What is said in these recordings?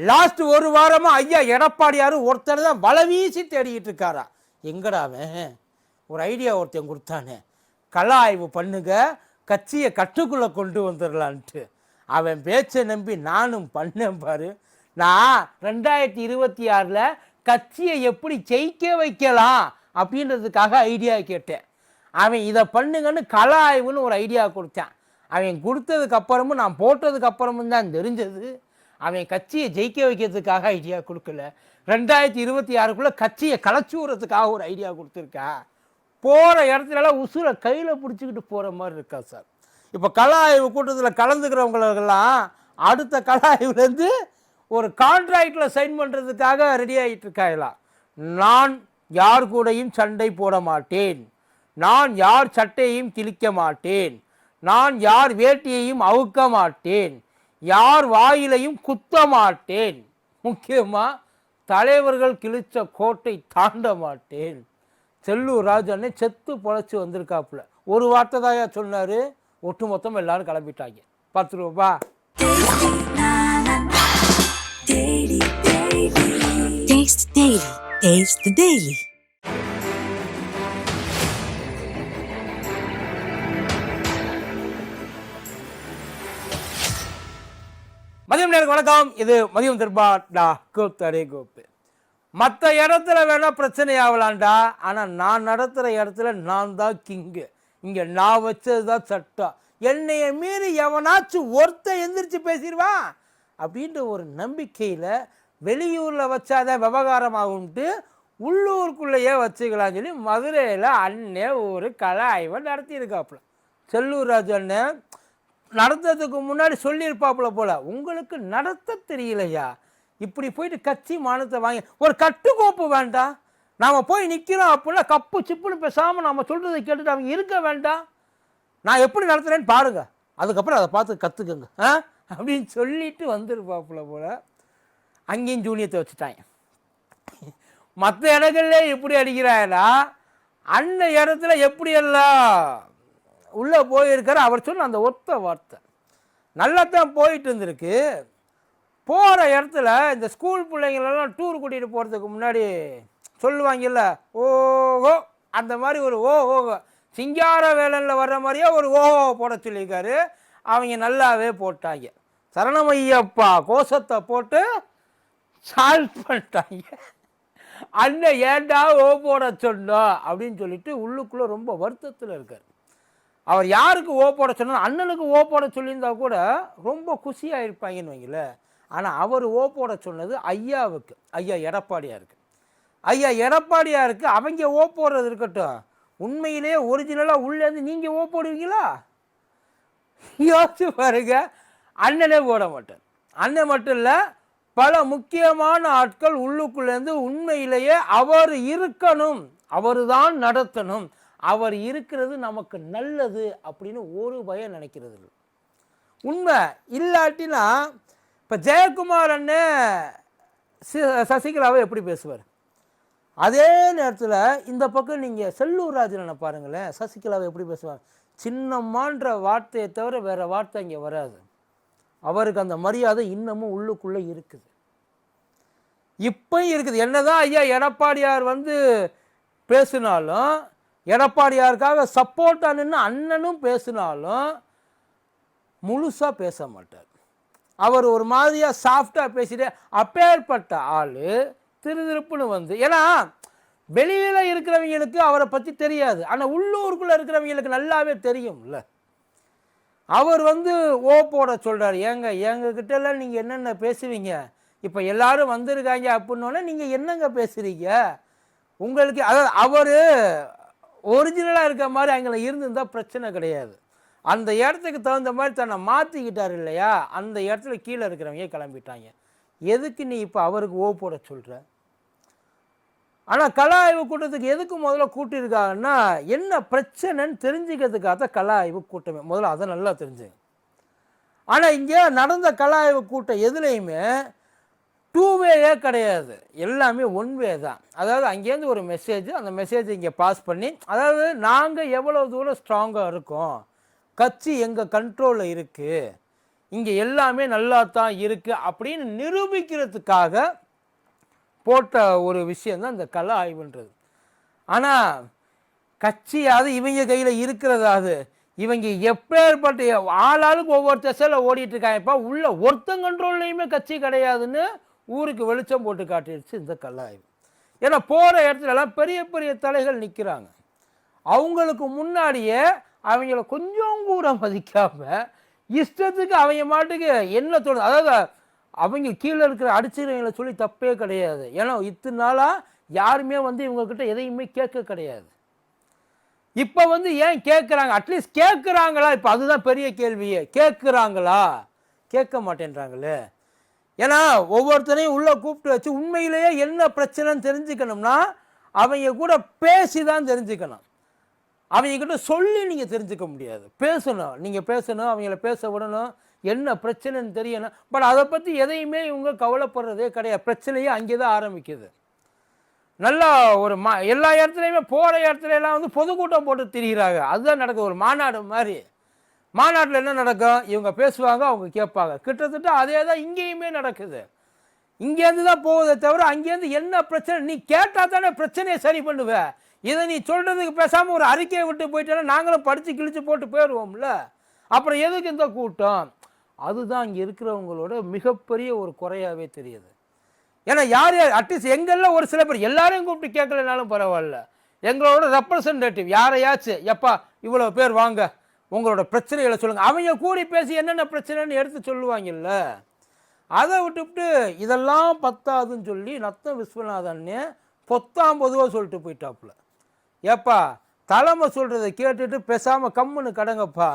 Last ஒரு வாரமாக ஐயா எடப்பாடியார் ஒருத்தர் தான் வலை வீசி தேடிக்கிட்டு இருக்காரா. எங்கடாவன் ஒரு ஐடியா ஒருத்தன் கொடுத்தானே, கள ஆய்வு பண்ணுங்க, கட்சியை கட்டுக்குள்ளே கொண்டு வந்துடலான்ட்டு. அவன் பேச்சை நம்பி நானும் பண்ணேன் பாரு. நான் 2026 கட்சியை எப்படி ஜெயிக்க வைக்கலாம் அப்படின்றதுக்காக ஐடியா கேட்டேன். அவன் இதை பண்ணுங்கன்னு கள ஆய்வுன்னு ஒரு ஐடியா கொடுத்தான். அவன் கொடுத்ததுக்கு அப்புறமும் நான் போட்டதுக்கு அப்புறமும் தான் தெரிஞ்சது அவன் கட்சியை ஜெயிக்க வைக்கிறதுக்காக ஐடியா கொடுக்கல, 2026 கட்சியை களைச்சி விடுறதுக்காக ஒரு ஐடியா கொடுத்துருக்கா. போகிற இடத்துலலாம் உசுரை கையில் பிடிச்சிக்கிட்டு போகிற மாதிரி இருக்கா சார். இப்போ கள ஆய்வு கூட்டத்தில் கலந்துக்கிறவங்களெல்லாம் அடுத்த கள ஆய்வுலேருந்து ஒரு கான்ட்ராக்டில் சைன் பண்ணுறதுக்காக ரெடி ஆகிட்டு இருக்காங்களா. நான் யார் கூடயும் சண்டை போட மாட்டேன், நான் யார் சட்டையையும் கிழிக்க மாட்டேன், நான் யார் வேட்டியையும் அவுக்க மாட்டேன், யார் வாயிலையும் குத்த மாட்டேன், முக்கியமாக தலைவர்கள் கிழிச்ச கோட்டை தாண்ட மாட்டேன். செல்லூர் ராஜண்ணே செத்து பொழைச்சி வந்திருக்காப்புல. ஒரு வார்த்தை தாயா சொன்னார், ஒட்டு மொத்தம் எல்லாரும் கிளம்பிட்டாங்க. 10 ரூபா. மதியம் நேரம் வணக்கம். இது மதியம் திருப்பாடா கூத்தடே கோப்பு. மற்ற இடத்துல வேணா பிரச்சனை ஆகலான்டா, ஆனால் நான் நடத்துகிற இடத்துல நான் தான் கிங்கு. இங்கே நான் வச்சது தான் சட்டம். என்னைய மீறி எவனாச்சும் ஒருத்தன் எந்திரிச்சு பேசிடுவான் அப்படின்ற ஒரு நம்பிக்கையில் வெளியூரில் வச்சாதான் விவகாரமாகும்ட்டு உள்ளூருக்குள்ளேயே வச்சுக்கலாம்னு சொல்லி மதுரையில் அண்ணே ஒரு கள ஆய்வை நடத்தியிருக்காப்புல. செல்லூர் ராஜு அண்ணன் நடத்துறதுக்கு முன்னாடி சொல்லியிருப்பாப்புல போல, உங்களுக்கு நடத்த தெரியலையா, இப்படி போயிட்டு கட்சி மானத்தை வாங்கி ஒரு கட்டுக்கோப்பு வேண்டாம், நாம் போய் நிற்கிறோம் அப்படின்னா கப்பு சிப்புன்னு பேசாமல் நம்ம சொல்கிறத கேட்டுட்டு அவங்க இருக்க வேண்டாம், நான் எப்படி நடத்துகிறேன்னு பாருங்க, அதுக்கப்புறம் அதை பார்த்து கற்றுக்குங்க அப்படின்னு சொல்லிட்டு வந்துருப்பாப்புல போல. அங்கேயும் ஜூனியத்தை வச்சுட்டாங்க. மற்ற இடங்கள்ல எப்படி அடிக்கிறாங்கன்னா அந்த இடத்துல எப்படியெல்லாம் உள்ளே போயிருக்காரு. அவர் சொன்ன அந்த ஒத்த வார்த்தை நல்லா தான் போயிட்டு இருந்திருக்கு. போகிற இடத்துல இந்த ஸ்கூல் பிள்ளைங்களெல்லாம் டூர் கூட்டிகிட்டு போகிறதுக்கு முன்னாடி சொல்லுவாங்கல்ல, ஓஹோ, அந்த மாதிரி ஒரு ஓஹோ சிங்கார வேலனில் வர்ற மாதிரியே ஒரு ஓஹோ போட சொல்லியிருக்காரு. அவங்க நல்லாவே போட்டாங்க. சரணமையப்பா கோஷத்தை போட்டு சால்வ் பண்ணிட்டாங்க. அண்ணன் ஏண்டா ஓ போட சொன்னோம் அப்படின்னு சொல்லிட்டு உள்ளுக்குள்ளே ரொம்ப வருத்தத்தில் இருக்கார். அவர் யாருக்கு ஓ போட சொன்னார், அண்ணனுக்கு ஓ போட சொல்லியிருந்தா கூட ரொம்ப குஷியாக இருப்பாங்கன்னு வைங்கள. ஆனால் அவர் ஓ போட சொன்னது ஐயாவுக்கு, ஐயா எடப்பாடியாருக்கு. ஐயா எடப்பாடியாருக்கு அவங்க ஓ போடுறது இருக்கட்டும், உண்மையிலேயே ஒரிஜினலாக உள்ளேருந்து நீங்கள் ஓ போடுவீங்களா? யோசிச்சு பாருங்க. அண்ணனே போட மாட்டார். அண்ணன் மட்டும் இல்லை, பல முக்கியமான ஆட்கள் உள்ளுக்குள்ளேருந்து உண்மையிலேயே அவர் இருக்கணும், அவர் தான் நடத்தணும், அவர் இருக்கிறது நமக்கு நல்லது அப்படின்னு ஒரு பயம் நினைக்கிறது இல்லை. உண்மை இல்லாட்டினா இப்போ ஜெயக்குமார் அண்ணன் சசிகலாவை எப்படி பேசுவார், அதே நேரத்தில் இந்த பக்கம் நீங்கள் செல்லூர் ராஜனை பாருங்களேன், சசிகலாவை எப்படி பேசுவார். சின்னம்மான்ற வார்த்தையை தவிர வேறு வார்த்தை இங்கே வராது. அவருக்கு அந்த மரியாதை இன்னமும் உள்ளுக்குள்ளே இருக்குது, இப்பயும் இருக்குது. என்னதான் ஐயா எடப்பாடியார் பேசினாலும், எடப்பாடியாருக்காக சப்போர்ட்டாக நின்று அண்ணனும் பேசினாலும் முழுசாக பேச மாட்டார். அவர் ஒரு மாதிரியாக சாஃப்டாக பேசிட்டு அப்பேற்பட்ட ஆள் திருப்புன்னு ஏன்னா வெளியில் இருக்கிறவங்களுக்கு அவரை பற்றி தெரியாது, ஆனால் உள்ளூருக்குள்ளே இருக்கிறவங்களுக்கு நல்லாவே தெரியும்ல. அவர் ஓ போட சொல்கிறார். எங்ககிட்டலாம் நீங்கள் என்னென்ன பேசுவீங்க, இப்போ எல்லாரும் வந்திருக்காங்க அப்படின்னோடனே நீங்கள் என்னங்க பேசுகிறீங்க, உங்களுக்கு அதாவது அவர் ஒரிஜினலாக இருக்க மாதிரி அங்கே இருந்திருந்தால் பிரச்சனை கிடையாது. அந்த இடத்துக்கு தகுந்த மாதிரி தன்னை மாற்றிக்கிட்டார் இல்லையா, அந்த இடத்துல கீழே இருக்கிறவங்க கிளம்பிட்டாங்க. எதுக்கு நீ இப்போ அவருக்கு ஓ போட சொல்கிற? ஆனால் கள ஆய்வு கூட்டத்துக்கு எதுக்கு முதல்ல கூட்டியிருக்காங்கன்னா என்ன பிரச்சனைன்னு தெரிஞ்சுக்கிறதுக்காக தான் கள ஆய்வு கூட்டமே. முதல்ல அதை நல்லா தெரிஞ்சுங்க. ஆனால் இங்கே நடந்த கள ஆய்வு கூட்டம் எதுலேயுமே 2 வேயே கிடையாது, எல்லாமே 1 வே தான். அதாவது அங்கேருந்து ஒரு மெசேஜ், அந்த மெசேஜ் இங்கே பாஸ் பண்ணி, அதாவது நாங்கள் எவ்வளோ தூரம் ஸ்ட்ராங்காக இருக்கோம், கட்சி எங்கள் கண்ட்ரோலில் இருக்குது, இங்கே எல்லாமே நல்லா தான் இருக்குது அப்படின்னு நிரூபிக்கிறதுக்காக போட்ட ஒரு விஷயந்தான் இந்த கள ஆய்வுன்றது. ஆனால் கட்சியாவது இவங்க கையில் இருக்கிறதாவது, இவங்க எப்பேற்பட்ட ஆளாளுக்கு ஒவ்வொரு திசையில் ஓடிட்டுருக்காங்க. இப்போ உள்ள ஒருத்தன் கண்ட்ரோல்லையுமே கட்சி கிடையாதுன்னு ஊருக்கு வெளிச்சம் போட்டு காட்டிடுச்சு இந்த கள ஆய்வு. ஏன்னா போகிற இடத்துலலாம் பெரிய பெரிய தலைகள் நிற்கிறாங்க. அவங்களுக்கு முன்னாடியே அவங்கள கொஞ்சம் கூட மதிக்காமல் இஷ்டத்துக்கு அவங்க மாட்டுக்கு என்ன தோணுது, அதாவது அவங்க கீழே இருக்கிற அடிச்சுக்கிறவங்களை சொல்லி தப்பே கிடையாது. ஏன்னா இத்தனை நாளாக யாருமே இவங்கக்கிட்ட எதையுமே கேட்க கிடையாது. இப்போ ஏன் கேட்குறாங்க? அட்லீஸ்ட் கேட்குறாங்களா? இப்போ அதுதான் பெரிய கேள்வியே. கேட்குறாங்களா? கேட்க மாட்டேன்றாங்களே. ஏன்னா ஒவ்வொருத்தரையும் உள்ளே கூப்பிட்டு வச்சு உண்மையிலேயே என்ன பிரச்சனைன்னு தெரிஞ்சுக்கணும்னா அவங்க கூட பேசி தான் தெரிஞ்சுக்கணும். அவங்கக்கிட்ட சொல்லி நீங்கள் தெரிஞ்சுக்க முடியாது. பேசணும், நீங்கள் பேசணும், அவங்கள பேச விடணும், என்ன பிரச்சனைன்னு தெரியணும். பட் அதை பற்றி எதையுமே இவங்க கவலைப்படுறதே கிடையாது. பிரச்சனையே அங்கே தான் ஆரம்பிக்குது. நல்லா ஒரு எல்லா இடத்துலையுமே போகிற இடத்துலலாம் பொதுக்கூட்டம் போட்டு திரிகிறாங்க. அதுதான் நடக்குது. ஒரு மாநாடு மாதிரி. மாநாட்டில் என்ன நடக்கும்? இவங்க பேசுவாங்க, அவங்க கேட்பாங்க. கிட்டத்தட்ட அதே தான் இங்கேயுமே நடக்குது. இங்கேருந்து தான் போவதை தவிர அங்கேருந்து என்ன பிரச்சனை நீ கேட்டால் தானே பிரச்சனையை சரி பண்ணுவேன். இதை நீ சொல்கிறதுக்கு பேசாமல் ஒரு அறிக்கையை விட்டு போயிட்டேன்னா நாங்களும் படித்து கிழிச்சு போட்டு போயிடுவோம்ல. அப்புறம் எதுக்கு இந்த கூட்டம்? அதுதான் இங்கே இருக்கிறவங்களோட மிகப்பெரிய ஒரு குறையாகவே தெரியுது. ஏன்னா யார் யார் அட்லீஸ்ட் எங்களில் ஒரு சில பேர் எல்லாரையும் கூப்பிட்டு கேட்கலனாலும் பரவாயில்ல, எங்களோட ரெப்ரசன்டேட்டிவ் யாரையாச்சும் எப்பா இவ்வளோ பேர் வாங்க உங்களோட பிரச்சனைகளை சொல்லுங்கள், அவங்க கூடி பேசி என்னென்ன பிரச்சனைன்னு எடுத்து சொல்லுவாங்கல்ல. அதை விட்டுவிட்டு இதெல்லாம் பத்தாதுன்னு சொல்லி நத்தம் விஸ்வநாதன்னே பொத்தாம் பொதுவாக சொல்லிட்டு போயிட்டாப்புல. ஏப்பா தலைமை சொல்கிறத கேட்டுட்டு பேசாமல் கம்முன்னு கடங்கப்பா,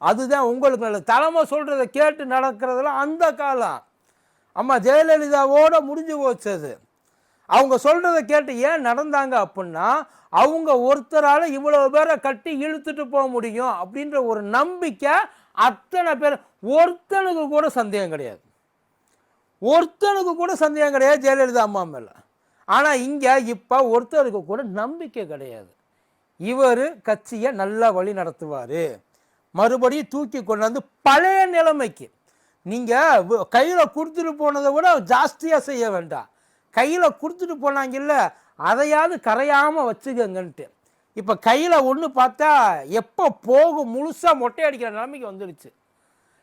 அதுதான் உங்களுக்கு நல்லது. தலைமை சொல்கிறத கேட்டு நடக்கிறதெல்லாம் அந்த காலம். அம்மா ஜெயலலிதாவோடு முடிஞ்சு போச்சது. அவங்க சொல்கிறத கேட்டு ஏன் நடந்தாங்க அப்படின்னா அவங்க ஒருத்தரால் இவ்வளோ பேரை கட்டி இழுத்துட்டு போக முடியும் அப்படின்ற ஒரு நம்பிக்கை அத்தனை பேர். ஒருத்தனுக்கு கூட சந்தேகம் கிடையாது, ஒருத்தனுக்கு கூட சந்தேகம் கிடையாது ஜெயலலிதா அம்மா மேலே. ஆனால் இங்கே இப்போ ஒருத்தருக்கு கூட நம்பிக்கை கிடையாது. இவர் கட்சியை நல்லா வழி நடத்துவார், மறுபடியும் தூக்கி கொண்டாந்து பழைய நிலைமைக்கு. நீங்கள் கையில் கொடுத்துட்டு போனதை விட ஜாஸ்தியாக செய்ய வேண்டாம். கையில் கொடுத்துட்டு போனாங்கல்ல அதையாவது கரையாமல் வச்சுக்கங்கன்ட்டு. இப்போ கையில் ஒன்று பார்த்தா எப்போ போகும் முழுசாக மொட்டை அடிக்கிற நிலைமைக்கு வந்துடுச்சு.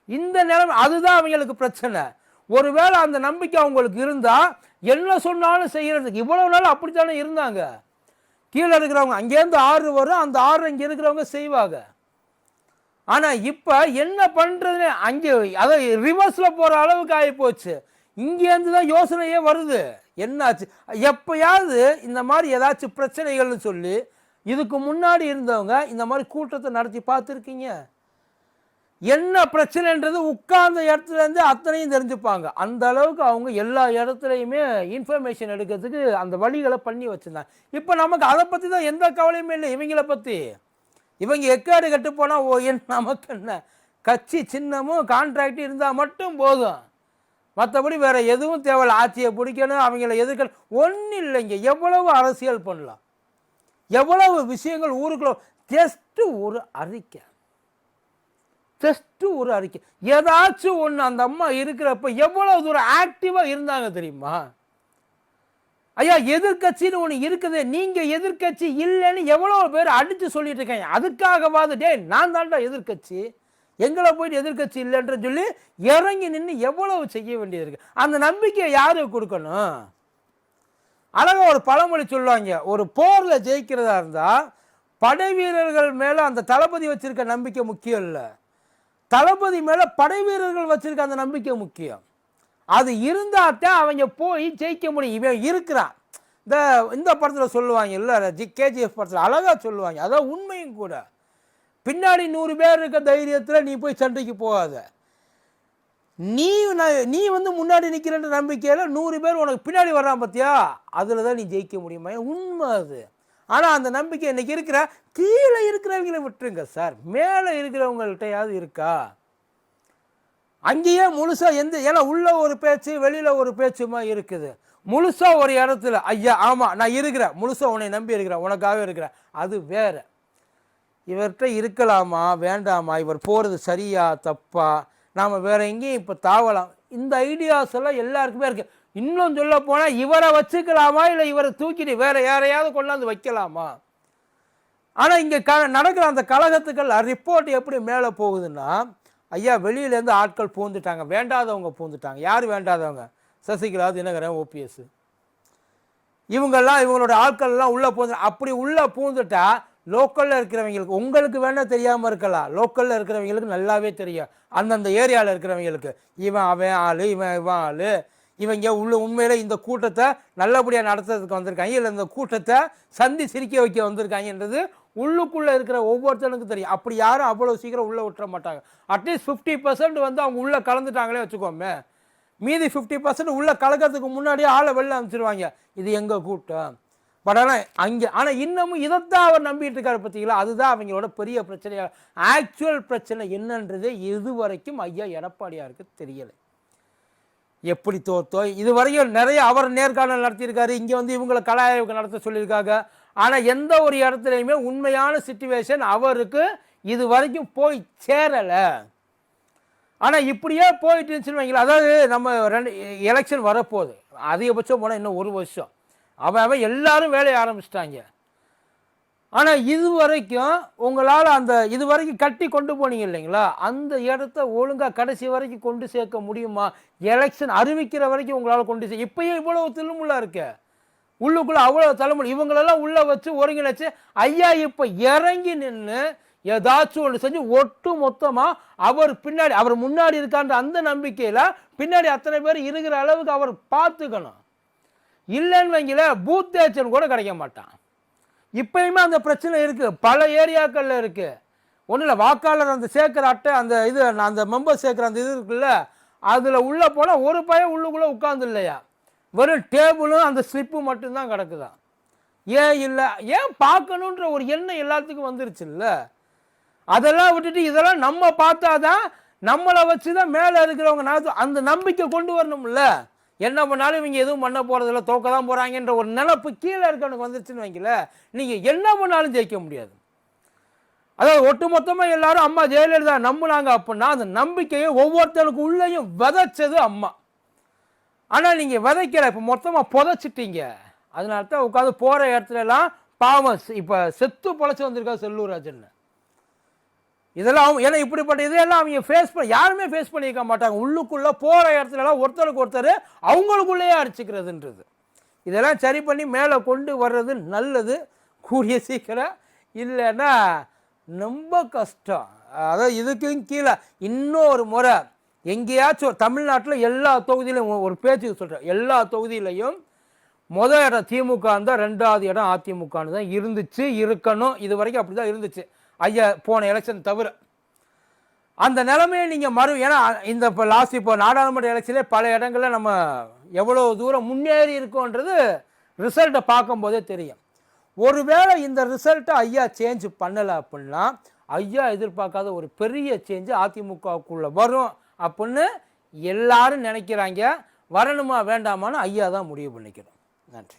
இந்த நிலைமை அதுதான் அவங்களுக்கு பிரச்சனை. ஒருவேளை அந்த நம்பிக்கை அவங்களுக்கு இருந்தால் என்ன சொன்னாலும் செய்கிறதுக்கு இவ்வளவு நாள் அப்படித்தானே இருந்தாங்க. கீழே இருக்கிறவங்க அங்கேருந்து ஆறு வரும், அந்த ஆறு இங்கே இருக்கிறவங்க செய்வாங்க. ஆனால் இப்போ என்ன பண்ணுறதுன்னு அங்கே அதை ரிவர்ஸில் போகிற அளவுக்கு ஆகிப்போச்சு. இங்கேருந்து தான் யோசனையே வருது. என்னாச்சு எப்போயாவது இந்த மாதிரி ஏதாச்சும் பிரச்சனைகள்னு சொல்லி இதுக்கு முன்னாடி இருந்தவங்க இந்த மாதிரி கூட்டத்தை நடத்தி பார்த்துருக்கீங்க? என்ன பிரச்சனைன்றது உட்கார்ந்த இடத்துலேருந்து அத்தனையும் தெரிஞ்சுப்பாங்க. அந்த அளவுக்கு அவங்க எல்லா இடத்துலையுமே இன்ஃபர்மேஷன் எடுக்கிறதுக்கு அந்த வழிகளை பண்ணி வச்சுருந்தாங்க. இப்போ நமக்கு அதை பற்றி தான் எந்த கவலையுமே இல்லை. இவங்கள பற்றி இவங்க எக்காடு கட்டு போனால் நமக்கு என்ன, கட்சி சின்னமும் கான்ட்ராக்ட் இருந்தால் மட்டும் போதும், மற்றபடி வேறு எதுவும் தேவையில்லை. ஆட்சியை பிடிக்கணும், அவங்கள எதிர்க்கணும், ஒன்றும் இல்லைங்க. எவ்வளவு அரசியல் பண்ணலாம், எவ்வளவு விஷயங்கள் ஊருக்குள்ள. ஜஸ்ட்டு ஒரு அறிக்கை, ஜஸ்ட்டு ஒரு அறிக்கை. ஏதாச்சும் ஒன்று அந்த அம்மா இருக்கிறப்ப எவ்வளோ தூரம் ஆக்டிவாக இருந்தாங்க தெரியுமா? ஐயா எதிர்கட்சின்னு ஒன்று இருக்குது, நீங்கள் எதிர்கட்சி இல்லைன்னு எவ்வளோ பேர் அடித்து சொல்லிட்டு இருக்காங்க. அதுக்காகவாது டே நான் தாண்டா எதிர்கட்சி, எங்களை போயிட்டு எதிர்கட்சி இல்லைன்ற சொல்லி இறங்கி நின்று எவ்வளவு செய்ய வேண்டியது இருக்குது. அந்த நம்பிக்கையை யாருக்கு கொடுக்கணும்? அழகாக ஒரு பழமொழி சொல்லுவாங்க, ஒரு போரில் ஜெயிக்கிறதா இருந்தால் படை வீரர்கள் மேலே அந்த தளபதி வச்சிருக்க நம்பிக்கை முக்கியம் இல்லை, தளபதி மேலே படை வீரர்கள் வச்சிருக்க அந்த நம்பிக்கை முக்கியம். அது இருந்தால்தான் அவங்க போய் ஜெயிக்க முடியும். இவன் இருக்கிறான். இந்த படத்தில் சொல்லுவாங்க இல்லை, கேஜிஎஃப் படத்தில் அழகாக சொல்லுவாங்க, அதான் உண்மையும் கூட. பின்னாடி 100 பேர் இருக்க தைரியத்தில் நீ போய் சண்டைக்கு போகாத, நீ முன்னாடி நிற்கிறன்ற நம்பிக்கையில் 100 பேர் உனக்கு பின்னாடி வர்றான் பார்த்தியா, அதில் தான் நீ ஜெயிக்க முடியுமா? உண்மை அது. ஆனால் அந்த நம்பிக்கை இன்னைக்கு இருக்கிற கீழே இருக்கிறவங்களை விட்டுருங்க சார், மேலே இருக்கிறவங்கள்ட்டையாவது இருக்கா? அங்கேயே முழுசாக ஏன்னா உள்ள ஒரு பேச்சு வெளியில் ஒரு பேச்சுமா இருக்குது. முழுசாக ஒரு இடத்துல ஐயா ஆமாம் நான் இருக்கிறேன், முழுசாக உன்னை நம்பி இருக்கிறேன், உனக்காக இருக்கிறேன், அது வேறு. இவர்கிட்ட இருக்கலாமா வேண்டாமா, இவர் போகிறது சரியா தப்பா, நாம் வேற எங்கேயும் இப்போ தாவலாம். இந்த ஐடியாஸ் எல்லாம் எல்லாருக்குமே இருக்குது. இன்னும் சொல்ல போனால் இவரை வச்சுக்கலாமா, இல்லை இவரை தூக்கிட்டு வேற யாரையாவது கொண்டாந்து வைக்கலாமா? ஆனால் இங்கே நடக்கிற அந்த கழகத்துக்கள் ரிப்போர்ட் எப்படி மேலே போகுதுன்னா, ஐயா வெளியிலேருந்து ஆட்கள் பூந்துட்டாங்க, வேண்டாதவங்க பூந்துட்டாங்க. யார் வேண்டாதவங்க? சசிகலா, தினகரன், ஓபிஎஸ், இவங்கெல்லாம் இவங்களோட ஆட்கள்லாம் உள்ளே பூந்து. அப்படி உள்ளே பூந்துட்டா லோக்கலில் இருக்கிறவங்களுக்கு, உங்களுக்கு வேணால் தெரியாமல் இருக்கலாம், லோக்கலில் இருக்கிறவங்களுக்கு நல்லாவே தெரியும். அந்தந்த ஏரியாவில் இருக்கிறவங்களுக்கு இவன் அவன் ஆள், இவன் ஆள், இவங்க உண்மையில இந்த கூட்டத்தை நல்லபடியாக நடத்துறதுக்கு வந்திருக்காங்க, இல்லை இந்த கூட்டத்தை சந்தி சிரிக்க வைக்க வந்திருக்காங்கன்றது உள்ளுக்குள்ளே இருக்கிற ஒவ்வொருத்தனுக்கும் தெரியும். அப்படி யாரும் அவ்வளோ சீக்கிரம் உள்ளே விட்டுற மாட்டாங்க. அட்லீஸ்ட் 50% வந்து அவங்க உள்ளே கலந்துட்டாங்களே வச்சுக்கோமே, மீதி 50% உள்ளே கலக்கிறதுக்கு முன்னாடியே ஆளை வெளில அனுப்பிச்சிருவாங்க, இது எங்கள் கூட்டம். பட் ஆனால் அங்கே இன்னமும் இதைத்தான் அவர் நம்பிட்டு இருக்காரு பார்த்தீங்களா? அதுதான் அவங்களோட பெரிய பிரச்சனையாக. ஆக்சுவல் பிரச்சனை என்னன்றது இதுவரைக்கும் ஐயா எடப்பாடியாருக்கு தெரியலை. எப்படி தோத்தோ இதுவரையும் நிறைய அவர் நேர்காணல் நடத்தியிருக்காரு, இங்கே வந்து இவங்களை கலாய்வு நடத்த சொல்லியிருக்காங்க. ஆனால் எந்த ஒரு இடத்துலையுமே உண்மையான சிச்சுவேஷன் அவருக்கு இது வரைக்கும் போய் சேரலை. ஆனால் இப்படியே போயிட்டு இருந்துச்சுன்னு வைங்களா, அதாவது நம்ம எலெக்ஷன் வரப்போகுது, அதிகபட்சம் போனால் இன்னும் 1 வருஷம், அவன் எல்லாரும் வேலையை ஆரம்பிச்சிட்டாங்க. ஆனால் இது வரைக்கும் உங்களால் அந்த இது வரைக்கும் கட்டி கொண்டு போனீங்க இல்லைங்களா, அந்த இடத்த ஒழுங்காக கடைசி வரைக்கும் கொண்டு சேர்க்க முடியுமா? எலெக்ஷன் அறிவிக்கிற வரைக்கும் உங்களால் கொண்டு இப்பயும் இவ்வளவு தில்லுமுள்ளா இருக்கு, உள்ளுக்குள்ளே அவ்வளோ தலைமுறை, இவங்களெல்லாம் உள்ளே வச்சு ஒருங்கிணைச்சு ஐயா இப்போ இறங்கி நின்று ஏதாச்சும் ஒன்று செஞ்சு ஒட்டு மொத்தமாக அவர் பின்னாடி, அவர் முன்னாடி இருக்கான்ற அந்த நம்பிக்கையில் பின்னாடி அத்தனை பேர் இருக்கிற அளவுக்கு அவர் பார்த்துக்கணும். இல்லைன்னு வைங்கள பூத் ஏச்சன் கூட கிடைக்க மாட்டான். இப்பயுமே அந்த பிரச்சனை இருக்குது, பல ஏரியாக்களில் இருக்குது. ஒன்றும் இல்லை, வாக்காளர் அந்த சேர்க்குற அட்டை, அந்த இது அந்த மெம்பர் சேர்க்குற அந்த இது இருக்குல்ல, அதில் உள்ளே போனால் ஒரு பையன் உள்ளுக்குள்ளே உட்காந்து இல்லையா, வெறும் டேபிளும் அந்த ஸ்லிப்பு மட்டும்தான் கிடக்குதான். ஏன் இல்லை, ஏன் பார்க்கணுன்ற ஒரு எண்ணம் எல்லாத்துக்கும் வந்துருச்சு இல்லை. அதெல்லாம் விட்டுட்டு இதெல்லாம் நம்ம பார்த்தாதான், நம்மளை வச்சு தான் மேலே இருக்கிறவங்க அந்த நம்பிக்கை கொண்டு வரணும்ல. என்ன பண்ணாலும் இவங்க எதுவும் பண்ண போகிறதில்ல, தோக்க தான் போகிறாங்கன்ற ஒரு நினப்பு கீழே இருக்கவனுக்கு வந்துருச்சுன்னு வைக்கல, நீங்கள் என்ன பண்ணாலும் ஜெயிக்க முடியாது. அதாவது ஒட்டுமொத்தமாக எல்லாரும் அம்மா ஜெயலலிதா நம்பினாங்க அப்படின்னா அந்த நம்பிக்கையை ஒவ்வொருத்தருக்கு உள்ளேயும் விதைச்சது அம்மா. ஆனால் நீங்கள் விதைக்கல, இப்போ மொத்தமாக புதைச்சிட்டீங்க. அதனால தான் உட்காந்து போகிற இடத்துலலாம் பாவம் இப்போ செத்து பொழைச்சி வந்திருக்கா செல்லூர் ராஜன். இதெல்லாம் ஏன்னா இப்படிப்பட்ட இதெல்லாம் அவங்க ஃபேஸ் பண்ண யாருமே ஃபேஸ் பண்ணிக்க மாட்டாங்க. உள்ளுக்குள்ளே போகிற இடத்துலலாம் ஒருத்தருக்கு ஒருத்தர் அவங்களுக்குள்ளேயே அடிச்சுக்கிறதுன்றது. இதெல்லாம் சரி பண்ணி மேலே கொண்டு வர்றது நல்லது, கூடிய சீக்கிரம். இல்லைன்னா ரொம்ப கஷ்டம். அதாவது இதுக்கும் கீழே இன்னொரு முறை எங்கேயாச்சும் தமிழ்நாட்டில் எல்லா தொகுதியிலையும் ஒரு பேச்சுக்கு சொல்கிறேன், எல்லா தொகுதியிலையும் முதல் இடம் திமுக இருந்தால், 2வது இடம் அதிமுகன்னு தான் இருந்துச்சு, இருக்கணும். இது வரைக்கும் அப்படி தான் இருந்துச்சு ஐயா, போன எலெக்ஷன் தவிர. அந்த நிலைமையை நீங்கள் ஏன்னா இந்த இப்போ லாஸ்ட் இப்போ நாடாளுமன்ற எலெக்ஷனே பல இடங்களில் நம்ம எவ்வளோ தூரம் முன்னேறி இருக்கோன்றது ரிசல்ட்டை பார்க்கும்போதே தெரியும். ஒருவேளை இந்த ரிசல்ட்டை ஐயா சேஞ்ச் பண்ணலை அப்படின்னா, ஐயா எதிர்பார்க்காத ஒரு பெரிய சேஞ்சு அதிமுகவுக்குள்ளே வரும் அப்படின்னு எல்லாரும் நினைக்கிறாங்க. வரணுமா வேண்டாமான்னு ஐயா தான் முடிவு பண்ணிக்கிறோம். நன்றி.